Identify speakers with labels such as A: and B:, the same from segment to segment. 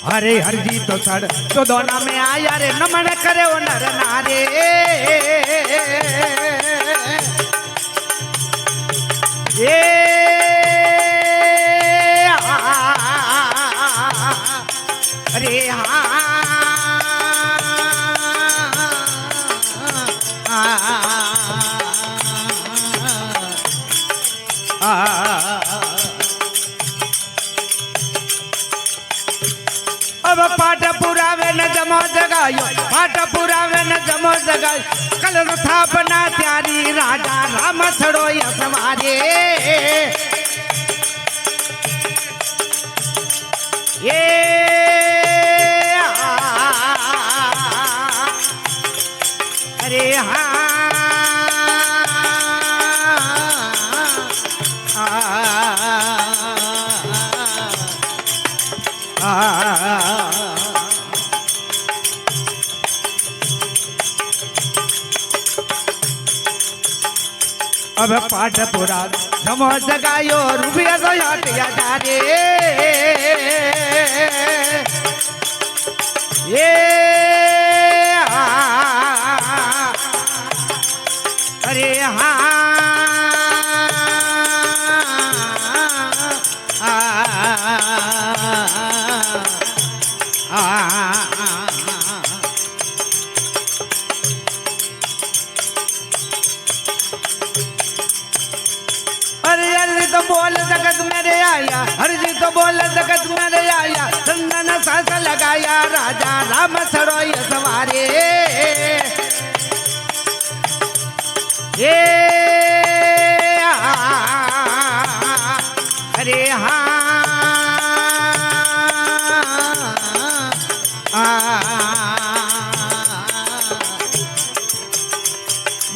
A: हरे हर जी तो सड़ तो दोना में आया रे नमन करे वो नर नारे ये अरे अब पाठ पुरावे न जमो जगायो पाठ पुरावे न जमो जगायो कल स्थापना त्यारी राजा राम छड़ो सवारे ये अरे अब पाठ पुरा जमो जगायो रुपया तो हटिया जा रे ये अरे हरि तो बोल जगत मेरे आया हरि जी तो बोल जगत मेरे आया चंदन सास लगाया राजा राम छड़ो सवारे ये अरे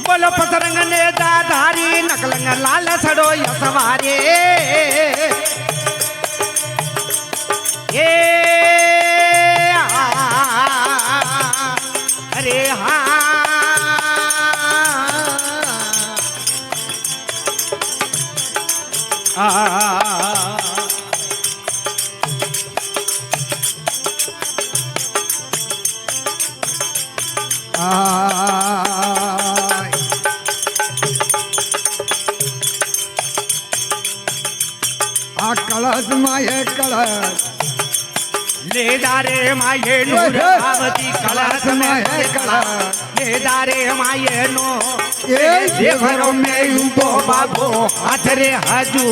A: बोलो पतरंग ने दाधारी नकलंग लाल छड़ो सवारे ये अरे
B: कलश माये कलश
A: ले जा रे माये नूर आवती कलश माये कलश ले जा रे माये नो ये देवरों में उबो बाबो हाथ रे हाजू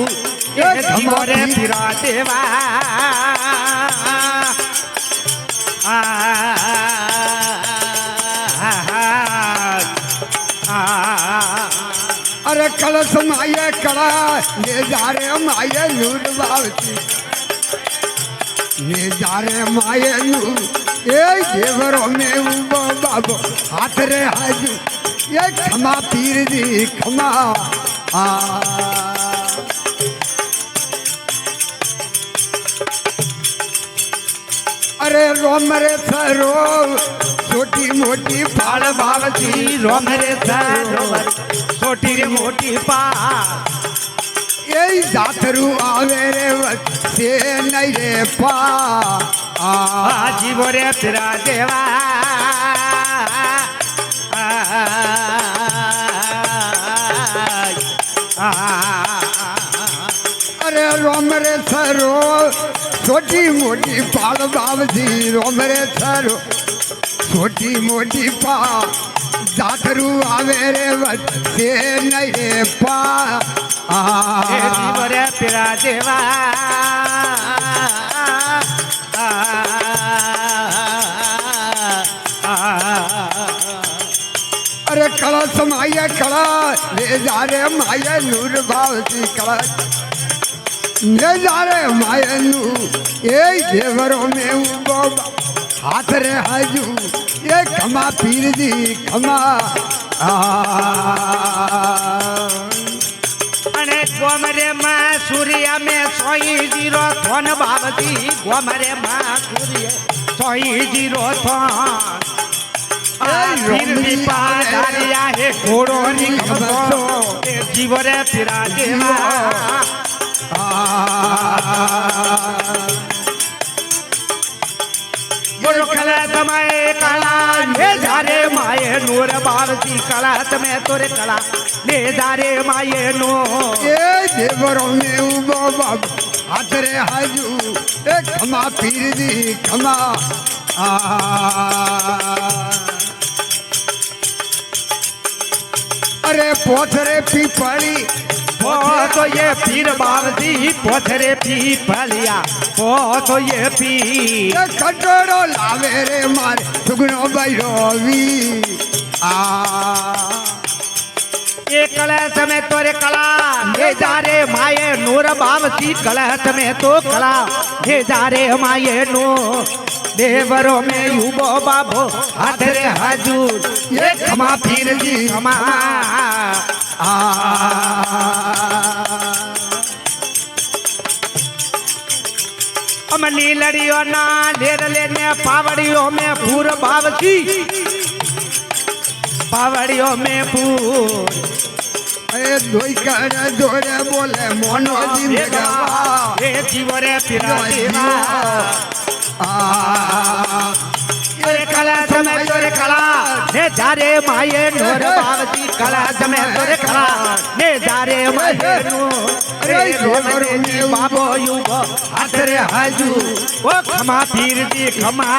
A: ये धमोरे फिरा देवा
B: अरे कलश माये कला ले जा रे माये नूर बावती ले जा रे माये नूर ये देवरों में उबो बाबो हाथ रे हाजू ये क्षमा पीर दी क्षमा अरे रोम रे सरो छोटी मोटी
A: फाड़ बावती रोम रे सरोवर छोटी रे मोटी पा
B: यही जातरू आवे रे से नहीं रे पा
A: जीवो रे तेरा देवा
B: अरे रोम रे सरो छोटी मोटी पाल बाबजी रोम रे सरो छोटी मोटी पा जातरू आवे रे से नहीं रे पा
A: जीवो रे तेरा देवा
B: अरे कलश माया कला ले जा रे माया नूर भावती कला ले जा रे माया नूर ये देवरों में उबो हाथ रे हाजू ये खमा पीर दी खमा
A: अने गोमरे मां सूर्य में सोई जीरो थोन भावती गोमरे मां सूर्य सोई जीरो थोन दारिया है घोड़ो जीवरे फिरा देवा બોલો કળા તમે કળા ને જારે માયે નૂર બાવતી કળા તમે તોરે કળા ને જારે માયે નો
B: એ દેવરો ને ઉભો બાબો હાથ રે હાજુ એ ખમા પીરજી ખમા અરે પોથરે પીપળી
A: પોતો ये पीर बावती पोथरे पी पलिया पोतो ये पी
B: એ કટોરો લાવે રે મારે સુગનો બૈરોવી
A: ये कलश में तोरे कला हे जारे माये नूर बावती कलश में तो कला हे जारे माये नो देवरो में युबो बाबो हाथ रे हजूर ये खमा पीर जी खमा अमनी लड़ियों ना ढेर लेने पावड़ियों में पूर बावती पावड़ियों में पूर
B: એ ધોઈ કરે જોડે બોલે મોનો જીંદગા
A: हे जीवरे पिरा अरे कला समय तोरे कला ने जारे माये नूर बावती कला समय तोरे कला ने जारे माये नूर अरे रोमरे जी बाबो युबो हाथरे हाजू ओ खमा पीर जी खमा